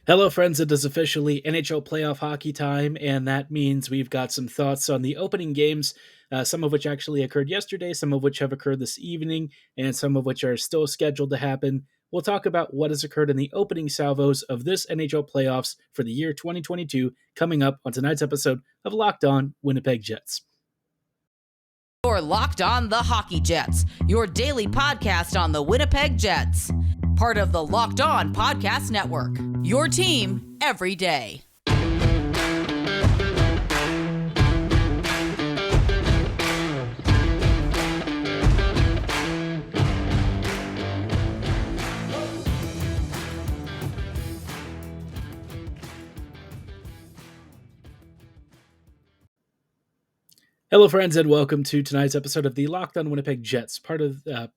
Hello, friends. It is officially NHL playoff hockey time, and that means we've got some thoughts on the opening games, some of which actually occurred yesterday, some of which have occurred this evening, and some of which are still scheduled to happen. We'll talk about what has occurred in the opening salvos of this NHL playoffs for the year 2022 coming up on tonight's episode of Locked On Winnipeg Jets. You're Locked On the Hockey Jets, your daily podcast on the Winnipeg Jets. Part of the Locked On Podcast Network, your team every day. Hello, friends, and welcome to tonight's episode of the Locked On Winnipeg Jets, part of the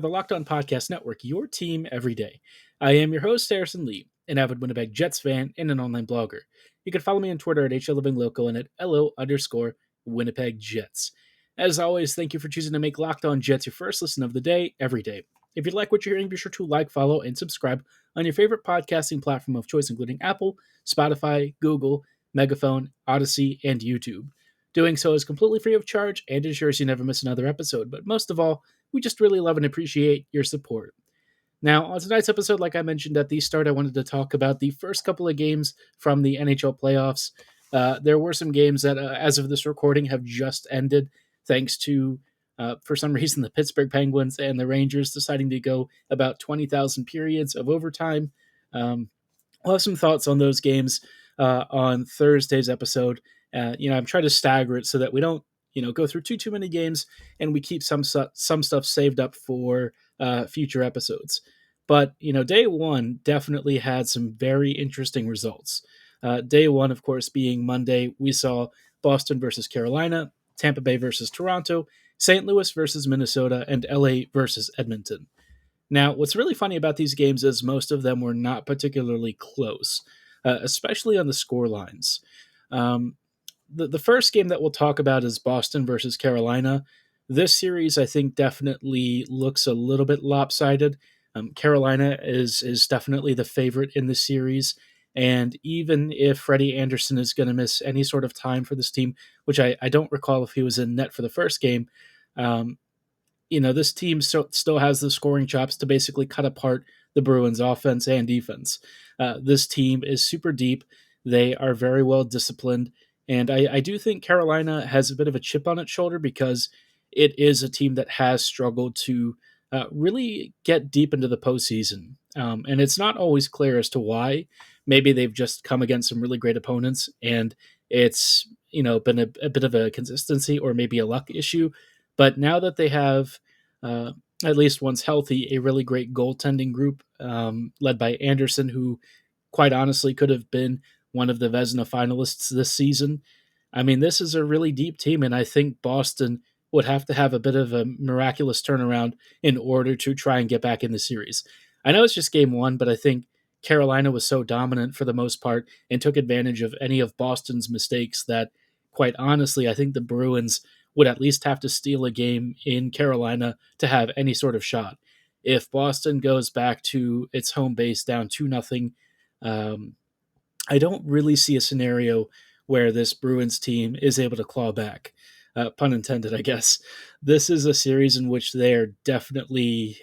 Locked On Podcast Network, your team every day. I am your host, Harrison Lee, an avid Winnipeg Jets fan and an online blogger. You can follow me on Twitter at HLivingLoco and at LO_Winnipeg Jets. As always, thank you for choosing to make Locked On Jets your first listen of the day every day. If you like what you're hearing, be sure to like, follow, and subscribe on your favorite podcasting platform of choice, including Apple, Spotify, Google, Megaphone, Odyssey, and YouTube. Doing so is completely free of charge and ensures you never miss another episode, but most of all, we just really love and appreciate your support. Now, on tonight's episode, like I mentioned at the start, I wanted to talk about the first couple of games from the NHL playoffs. There were some games that, as of this recording, have just ended, thanks to, for some reason, the Pittsburgh Penguins and the Rangers deciding to go about 20,000 periods of overtime. We'll have some thoughts on those games on Thursday's episode. I'm trying to stagger it so that we don't, go through too many games, and we keep some stuff saved up for future episodes. But day one definitely had some very interesting results. Day one, of course, being Monday, we saw Boston versus Carolina, Tampa Bay versus Toronto, St. Louis versus Minnesota, and LA versus Edmonton. Now, what's really funny about these games is most of them were not particularly close, especially on the score lines. The first game that we'll talk about is Boston versus Carolina. This series, I think, definitely looks a little bit lopsided. Carolina is definitely the favorite in this series, and even if Freddie Anderson is going to miss any sort of time for this team, which I don't recall if he was in net for the first game, this team still has the scoring chops to basically cut apart the Bruins' offense and defense. This team is super deep. They are very well disciplined. And I do think Carolina has a bit of a chip on its shoulder because it is a team that has struggled to really get deep into the postseason. And it's not always clear as to why. Maybe they've just come against some really great opponents and it's been a bit of a consistency or maybe a luck issue. But now that they have, at least once healthy, a really great goaltending group led by Anderson, who quite honestly could have been one of the Vezina finalists this season. I mean, this is a really deep team, and I think Boston would have to have a bit of a miraculous turnaround in order to try and get back in the series. I know it's just game one, but I think Carolina was so dominant for the most part and took advantage of any of Boston's mistakes that, quite honestly, I think the Bruins would at least have to steal a game in Carolina to have any sort of shot. If Boston goes back to its home base down 2-0, I don't really see a scenario where this Bruins team is able to claw back. Pun intended, I guess. This is a series in which they are definitely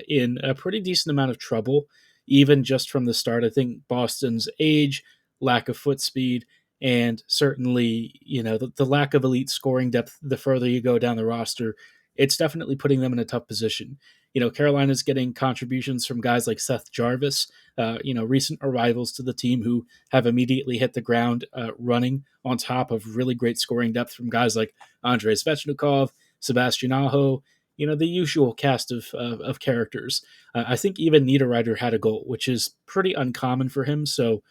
in a pretty decent amount of trouble, even just from the start. I think Boston's age, lack of foot speed, and certainly, the lack of elite scoring depth the further you go down the roster, it's definitely putting them in a tough position. Carolina's getting contributions from guys like Seth Jarvis, recent arrivals to the team who have immediately hit the ground running, on top of really great scoring depth from guys like Andrei Svechnikov, Sebastian Aho, the usual cast of characters. I think even Niederreiter had a goal, which is pretty uncommon for him. So,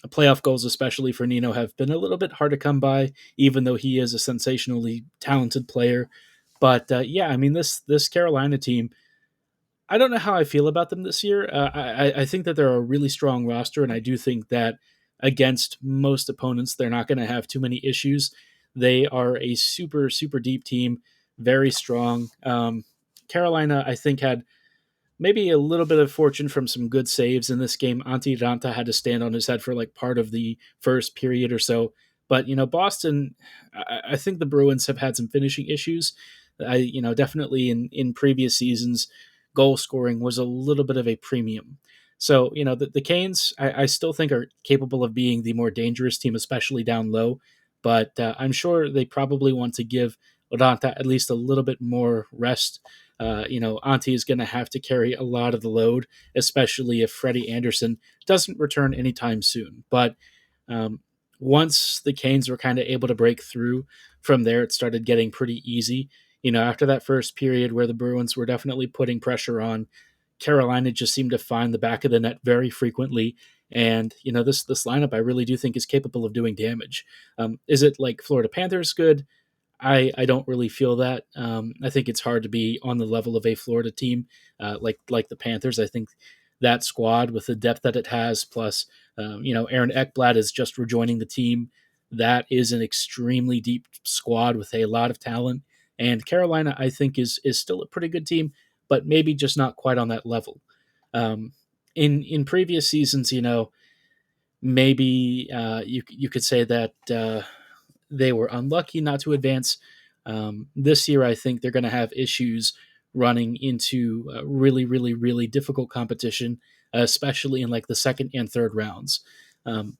playoff goals, especially for Nino, have been a little bit hard to come by, even though he is a sensationally talented player. But this Carolina team, I don't know how I feel about them this year. I think that they're a really strong roster, and I do think that against most opponents, they're not going to have too many issues. They are a super, super deep team, very strong. Carolina, I think, had maybe a little bit of fortune from some good saves in this game. Antti Ranta had to stand on his head for like part of the first period or so. But, Boston, I think the Bruins have had some finishing issues. Definitely in previous seasons, goal scoring was a little bit of a premium. So, the Canes, I still think are capable of being the more dangerous team, especially down low. But I'm sure they probably want to give Ranta at least a little bit more rest. Antti is going to have to carry a lot of the load, especially if Freddie Anderson doesn't return anytime soon. But um, once the Canes were kind of able to break through from there, it started getting pretty easy. After that first period where the Bruins were definitely putting pressure on, Carolina just seemed to find the back of the net very frequently. And, this lineup I really do think is capable of doing damage. Is it like Florida Panthers good? I don't really feel that. I think it's hard to be on the level of a Florida team like the Panthers. I think that squad with the depth that it has, plus Aaron Ekblad is just rejoining the team. That is an extremely deep squad with a lot of talent. And Carolina, I think, is still a pretty good team, but maybe just not quite on that level. Um, in previous seasons, maybe you could say that. They were unlucky not to advance. This year, I think they're going to have issues running into really, really, really difficult competition, especially in like the second and third rounds. Um,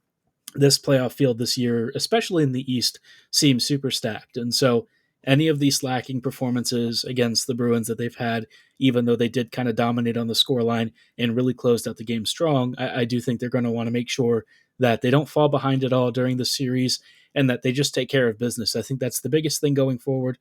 this playoff field this year, especially in the East, seems super stacked. And so any of these slacking performances against the Bruins that they've had, even though they did kind of dominate on the scoreline and really closed out the game strong, I do think they're going to want to make sure that they don't fall behind at all during the series and that they just take care of business. I think that's the biggest thing going forward.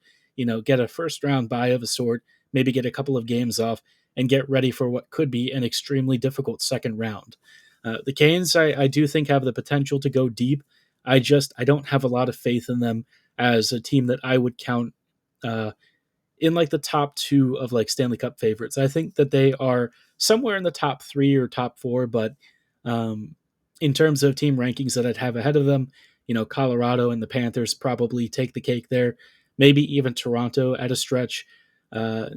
Get a first round bye of a sort, maybe get a couple of games off, and get ready for what could be an extremely difficult second round. The Canes, I do think, have the potential to go deep. I don't have a lot of faith in them as a team that I would count uh, in like the top two of like Stanley Cup favorites. I think that they are somewhere in the top three or top four, but in terms of team rankings that I'd have ahead of them, Colorado and the Panthers probably take the cake there. Maybe even Toronto at a stretch.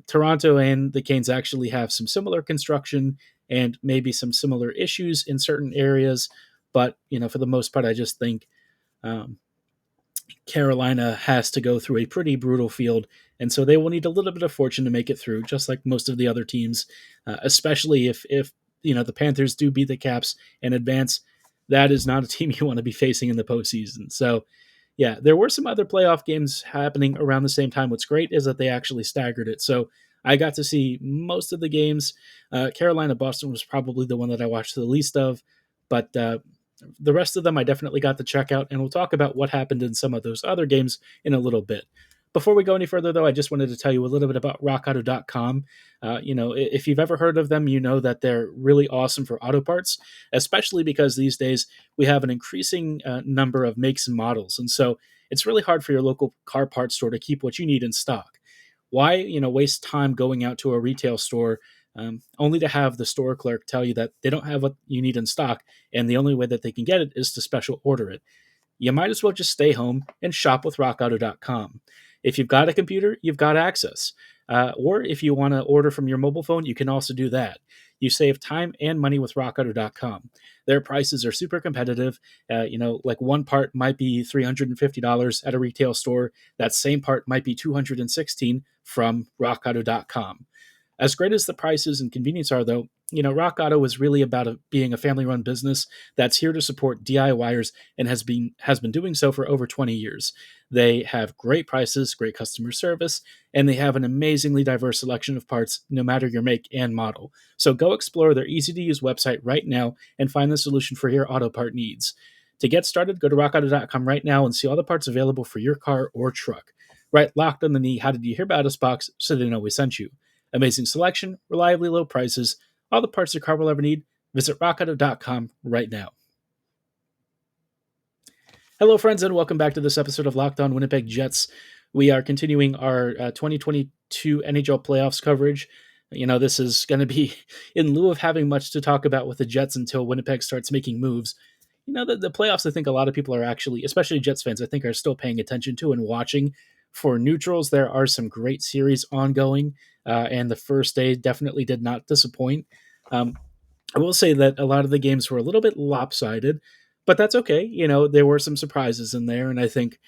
Toronto and the Canes actually have some similar construction and maybe some similar issues in certain areas. But, for the most part, I just think Carolina has to go through a pretty brutal field. And so they will need a little bit of fortune to make it through, just like most of the other teams, especially if the Panthers do beat the Caps and advance. That is not a team you want to be facing in the postseason. So, yeah, there were some other playoff games happening around the same time. What's great is that they actually staggered it. So I got to see most of the games. Carolina Boston was probably the one that I watched the least of, but the rest of them I definitely got to check out, and we'll talk about what happened in some of those other games in a little bit. Before we go any further, though, I just wanted to tell you a little bit about rockauto.com. If you've ever heard of them, you know that they're really awesome for auto parts, especially because these days we have an increasing number of makes and models. And so it's really hard for your local car parts store to keep what you need in stock. Why, waste time going out to a retail store only to have the store clerk tell you that they don't have what you need in stock, and the only way that they can get it is to special order it? You might as well just stay home and shop with rockauto.com. If you've got a computer, you've got access. Or if you want to order from your mobile phone, you can also do that. You save time and money with rockauto.com. Their prices are super competitive. Like one part might be $350 at a retail store. That same part might be $216 from rockauto.com. As great as the prices and convenience are, though, Rock Auto is really about being a family-run business that's here to support DIYers and has been doing so for over 20 years. They have great prices, great customer service, and they have an amazingly diverse selection of parts, no matter your make and model. So go explore their easy-to-use website right now and find the solution for your auto part needs. To get started, go to rockauto.com right now and see all the parts available for your car or truck. Right locked on the knee, how did you hear about us box, so they know we sent you. Amazing selection, reliably low prices, all the parts your car will ever need. Visit rockauto.com right now. Hello, friends, and welcome back to this episode of Locked On Winnipeg Jets. We are continuing our 2022 NHL Playoffs coverage. This is going to be in lieu of having much to talk about with the Jets until Winnipeg starts making moves. The playoffs, I think a lot of people are actually, especially Jets fans, I think are still paying attention to and watching For neutrals, there are some great series ongoing, and the first day definitely did not disappoint. Um, I will say that a lot of the games were a little bit lopsided, but that's okay. There were some surprises in there, and I think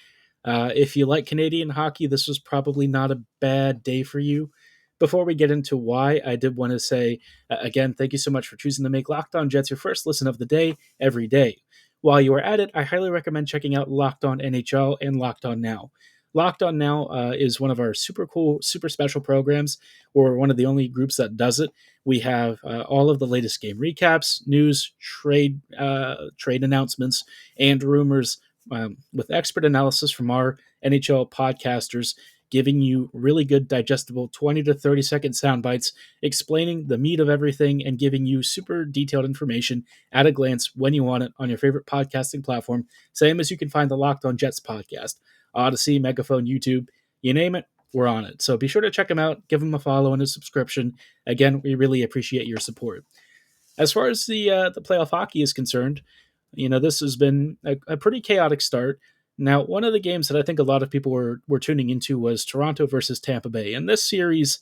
if you like Canadian hockey, this was probably not a bad day for you. Before we get into why, I did want to say, again, thank you so much for choosing to make Locked On Jets your first listen of the day every day. While you are at it, I highly recommend checking out Locked On NHL and Locked On Now. Locked On Now is one of our super cool, super special programs. We're one of the only groups that does it. We have all of the latest game recaps, news, trade announcements, and rumors with expert analysis from our NHL podcasters, giving you really good, digestible 20 to 30-second sound bites explaining the meat of everything and giving you super detailed information at a glance when you want it on your favorite podcasting platform, same as you can find the Locked On Jets podcast. Odyssey, Megaphone, YouTube, you name it, we're on it. So be sure to check them out, give them a follow and a subscription. Again, we really appreciate your support. As far as the playoff hockey is concerned, this has been a pretty chaotic start. Now, one of the games that I think a lot of people were tuning into was Toronto versus Tampa Bay. And this series,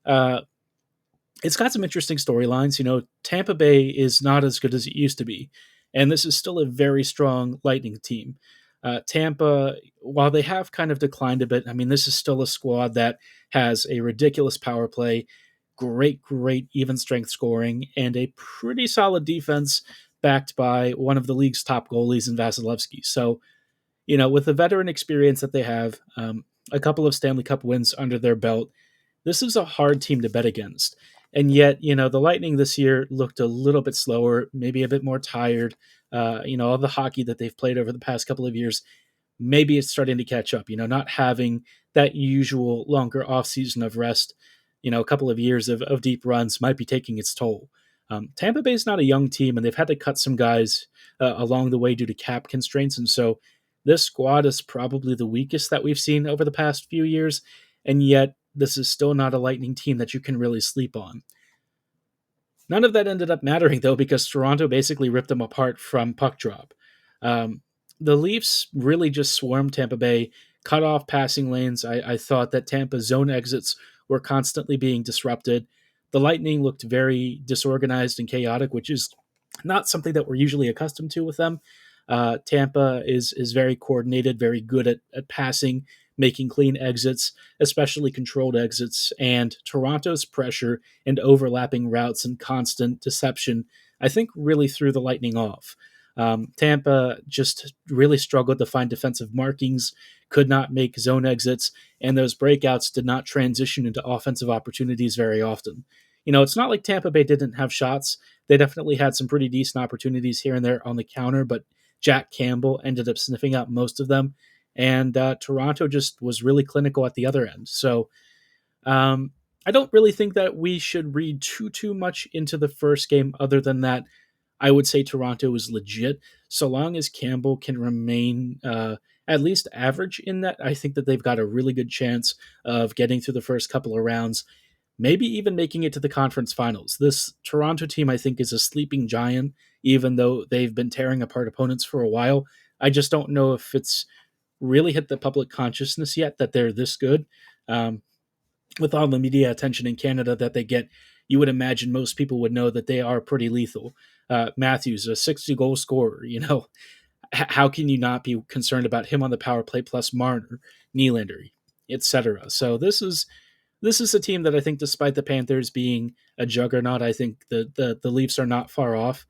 it's got some interesting storylines. Tampa Bay is not as good as it used to be. And this is still a very strong Lightning team. Tampa, while they have kind of declined a bit, I mean, this is still a squad that has a ridiculous power play, great even strength scoring, and a pretty solid defense backed by one of the league's top goalies in Vasilevsky. So, with the veteran experience that they have, a couple of Stanley Cup wins under their belt, this is a hard team to bet against. And yet, the Lightning this year looked a little bit slower, maybe a bit more tired. All the hockey that they've played over the past couple of years, maybe it's starting to catch up, not having that usual longer offseason of rest, a couple of years of deep runs might be taking its toll. Tampa Bay is not a young team, and they've had to cut some guys along the way due to cap constraints. And so this squad is probably the weakest that we've seen over the past few years. And yet this is still not a Lightning team that you can really sleep on. None of that ended up mattering, though, because Toronto basically ripped them apart from puck drop. The Leafs really just swarmed Tampa Bay, cut off passing lanes. I thought that Tampa's zone exits were constantly being disrupted. The Lightning looked very disorganized and chaotic, which is not something that we're usually accustomed to with them. Tampa is very coordinated, very good at passing, making clean exits, especially controlled exits, and Toronto's pressure and overlapping routes and constant deception, I think, really threw the Lightning off. Tampa just really struggled to find defensive markings, could not make zone exits, and those breakouts did not transition into offensive opportunities very often. It's not like Tampa Bay didn't have shots. They definitely had some pretty decent opportunities here and there on the counter, but Jack Campbell ended up sniffing out most of them, and Toronto just was really clinical at the other end. So I don't really think that we should read too much into the first game other than that I would say Toronto is legit. So long as Campbell can remain at least average in that, I think that they've got a really good chance of getting through the first couple of rounds, maybe even making it to the conference finals. This Toronto team, I think, is a sleeping giant, even though they've been tearing apart opponents for a while. I just don't know if it's really hit the public consciousness yet that they're this good. With all the media attention in Canada that they get, you would imagine most people would know that they are pretty lethal. Matthews, a 60-goal scorer, how can you not be concerned about him on the power play, plus Marner, Nylander, etc.? So this is a team that I think, despite the Panthers being a juggernaut, I think the Leafs are not far off.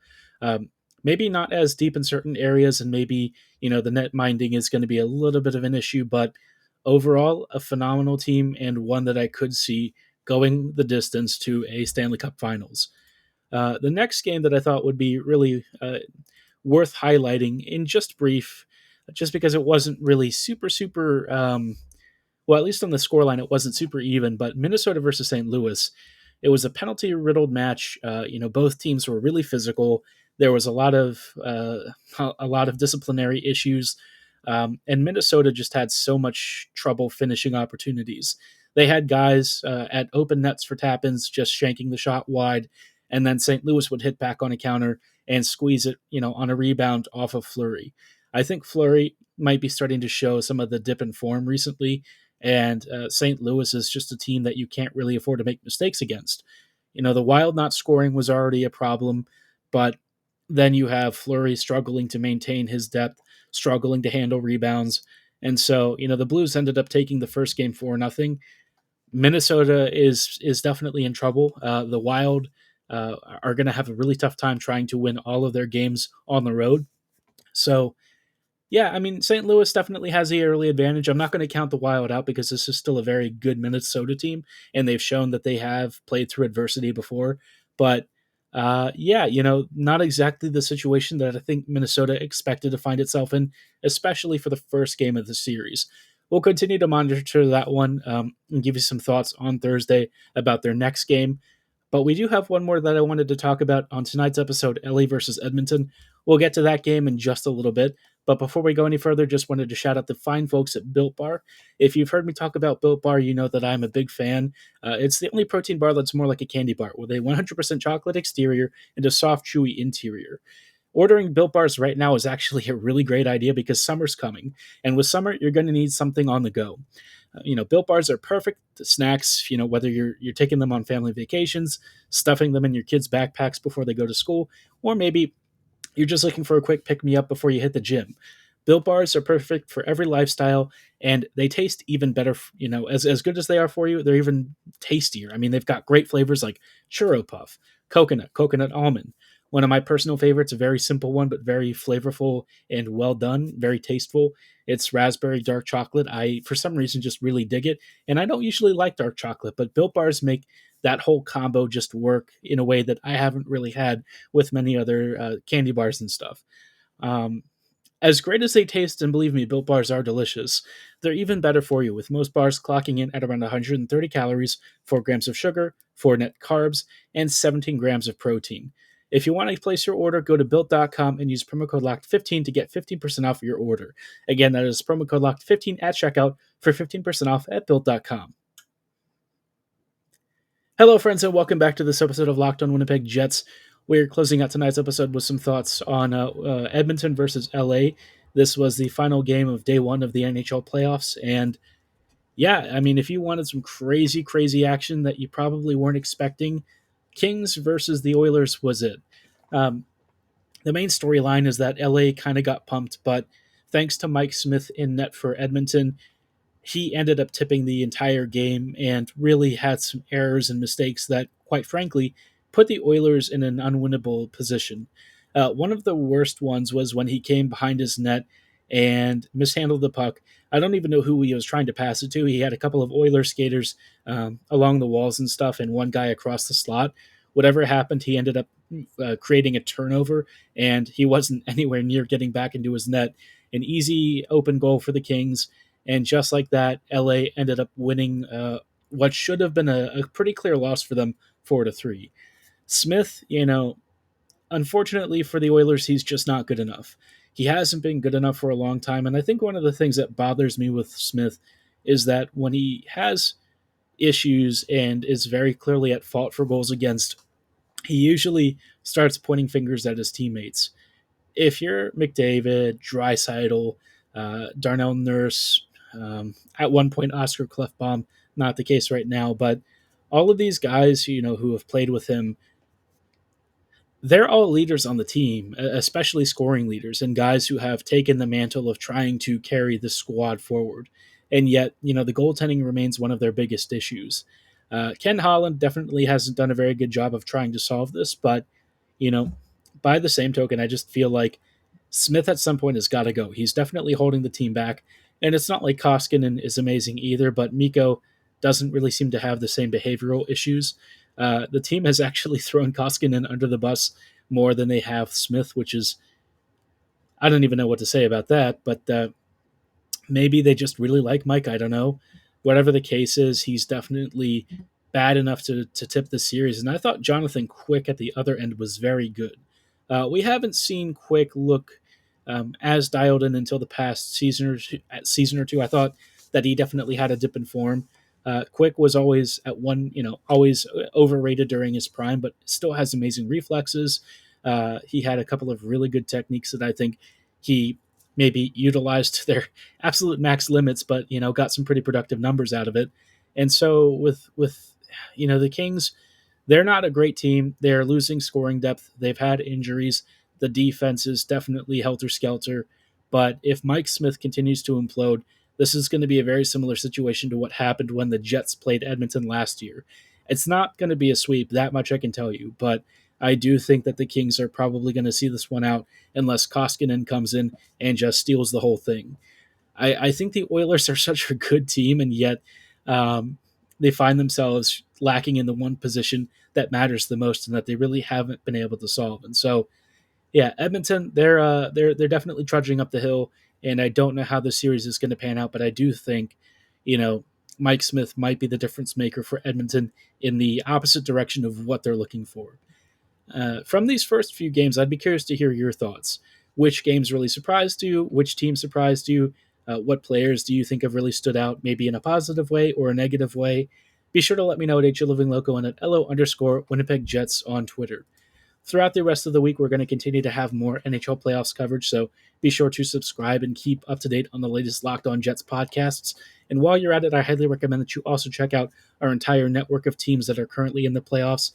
Maybe not as deep in certain areas, and maybe the net minding is going to be a little bit of an issue, but overall, a phenomenal team and one that I could see going the distance to a Stanley Cup Finals. The next game that I thought would be really worth highlighting in just brief, just because it wasn't really super, well, at least on the scoreline, it wasn't super even, but Minnesota versus St. Louis, it was a penalty-riddled match. Both teams were really physical. There was a lot of disciplinary issues, and Minnesota just had so much trouble finishing opportunities. They had guys at open nets for tap-ins just shanking the shot wide, and then St. Louis would hit back on a counter and squeeze it, on a rebound off of Fleury. I think Fleury might be starting to show some of the dip in form recently. And St. Louis is just a team that you can't really afford to make mistakes against. The Wild not scoring was already a problem, but then you have Fleury struggling to maintain his depth, struggling to handle rebounds. And so, the Blues ended up taking the first game 4-0. Minnesota is definitely in trouble. The Wild are going to have a really tough time trying to win all of their games on the road. So, yeah, I mean, St. Louis definitely has the early advantage. I'm not going to count the Wild out because this is still a very good Minnesota team, and they've shown that they have played through adversity before. But yeah, not exactly the situation that I think Minnesota expected to find itself in, especially for the first game of the series. We'll continue to monitor that one and give you some thoughts on Thursday about their next game. But we do have one more that I wanted to talk about on tonight's episode, LA versus Edmonton. We'll get to that game in just a little bit. But before we go any further, just wanted to shout out the fine folks at Built Bar. If you've heard me talk about Built Bar, you know that I'm a big fan. It's the only protein bar that's more like a candy bar, with a 100% chocolate exterior and a soft, chewy interior. Ordering Built Bars right now is actually a really great idea because summer's coming. And with summer, you're going to need something on the go. Built Bars are perfect snacks, whether you're taking them on family vacations, stuffing them in your kids' backpacks before they go to school, or maybe you're just looking for a quick pick-me-up before you hit the gym. Built Bars are perfect for every lifestyle, and they taste even better. As good as they are for you, they're even tastier. I mean, they've got great flavors like churro puff, coconut almond. One of my personal favorites, a very simple one, but very flavorful and well done, very tasteful. It's raspberry dark chocolate. I, for some reason, just really dig it. And I don't usually like dark chocolate, but Built Bars make that whole combo just work in a way that I haven't really had with many other candy bars and stuff. Um, as great as they taste, and believe me, Built Bars are delicious, they're even better for you, with most bars clocking in at around 130 calories, 4 grams of sugar, 4 net carbs, and 17 grams of protein. If you want to place your order, go to built.com and use promo code LOCKED15 to get 15% off your order. Again, that is promo code LOCKED15 at checkout for 15% off at built.com. Hello, friends, and welcome back to this episode of Locked on Winnipeg Jets. We're closing out tonight's episode with some thoughts on Edmonton versus LA. This was the final game of day one of the NHL Playoffs, and yeah, I mean, if you wanted some crazy, crazy action that you probably weren't expecting, Kings versus the Oilers was it. Um, the main storyline is that LA kind of got pumped, but thanks to Mike Smith in net for Edmonton, he ended up tipping the entire game and really had some errors and mistakes that, quite frankly, put the Oilers in an unwinnable position. One of the worst ones was when he came behind his net and mishandled the puck. I don't even know who he was trying to pass it to. He had a couple of Oilers skaters along the walls and stuff, and one guy across the slot. Whatever happened, he ended up creating a turnover, and he wasn't anywhere near getting back into his net. An easy open goal for the Kings. And just like that, LA ended up winning what should have been a pretty clear loss for them, 4-3. Smith, unfortunately for the Oilers, he's just not good enough. He hasn't been good enough for a long time. And I think one of the things that bothers me with Smith is that when he has issues and is very clearly at fault for goals against, he usually starts pointing fingers at his teammates. If you're McDavid, Draisaitl, Darnell Nurse, at one point Oscar Klefbom, not the case right now, but all of these guys, who have played with him, they're all leaders on the team, especially scoring leaders and guys who have taken the mantle of trying to carry the squad forward. And yet, the goaltending remains one of their biggest issues. Ken Holland definitely hasn't done a very good job of trying to solve this, but, you know, by the same token, I just feel like Smith at some point has got to go. He's definitely holding the team back. And it's not like Koskinen is amazing either, but Mikko doesn't really seem to have the same behavioral issues. The team has actually thrown Koskinen under the bus more than they have Smith, which is, I don't even know what to say about that, but maybe they just really like Mike. I don't know. Whatever the case is, he's definitely bad enough to tip the series. And I thought Jonathan Quick at the other end was very good. We haven't seen Quick look as dialed in until the past season or two. I thought that he definitely had a dip in form. Quick was always always overrated during his prime, but still has amazing reflexes. He had a couple of really good techniques that I think he maybe utilized to their absolute max limits, but got some pretty productive numbers out of it. And so with the Kings, they're not a great team. They're losing scoring depth. They've had injuries. The defense is definitely helter skelter. But if Mike Smith continues to implode, this is going to be a very similar situation to what happened when the Jets played Edmonton last year. It's not going to be a sweep, that much I can tell you. But I do think that the Kings are probably going to see this one out unless Koskinen comes in and just steals the whole thing. I think the Oilers are such a good team, and yet they find themselves lacking in the one position that matters the most, and that they really haven't been able to solve. And so, yeah, Edmonton, they're definitely trudging up the hill, and I don't know how the series is going to pan out, but I do think, Mike Smith might be the difference maker for Edmonton in the opposite direction of what they're looking for. From these first few games, I'd be curious to hear your thoughts. Which games really surprised you? Which team surprised you? What players do you think have really stood out, maybe in a positive way or a negative way? Be sure to let me know at HLivingLoco and at LO_Winnipeg Jets on Twitter. Throughout the rest of the week, we're going to continue to have more NHL playoffs coverage, so be sure to subscribe and keep up to date on the latest Locked On Jets podcasts. And while you're at it, I highly recommend that you also check out our entire network of teams that are currently in the playoffs.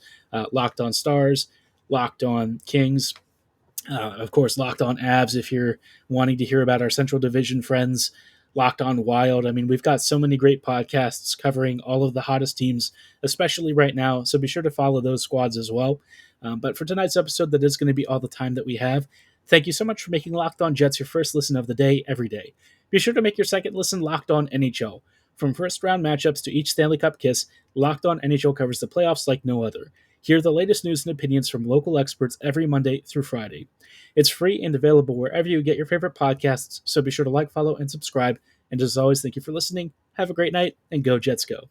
Locked On Stars, Locked On Kings, of course, Locked On Avs if you're wanting to hear about our Central Division friends, Locked On Wild. I mean, we've got so many great podcasts covering all of the hottest teams, especially right now, so be sure to follow those squads as well. But for tonight's episode, that is going to be all the time that we have. Thank you so much for making Locked On Jets your first listen of the day every day. Be sure to make your second listen Locked On NHL. From first-round matchups to each Stanley Cup kiss, Locked On NHL covers the playoffs like no other. Hear the latest news and opinions from local experts every Monday through Friday. It's free and available wherever you get your favorite podcasts, so be sure to like, follow, and subscribe. And as always, thank you for listening. Have a great night, and go Jets go.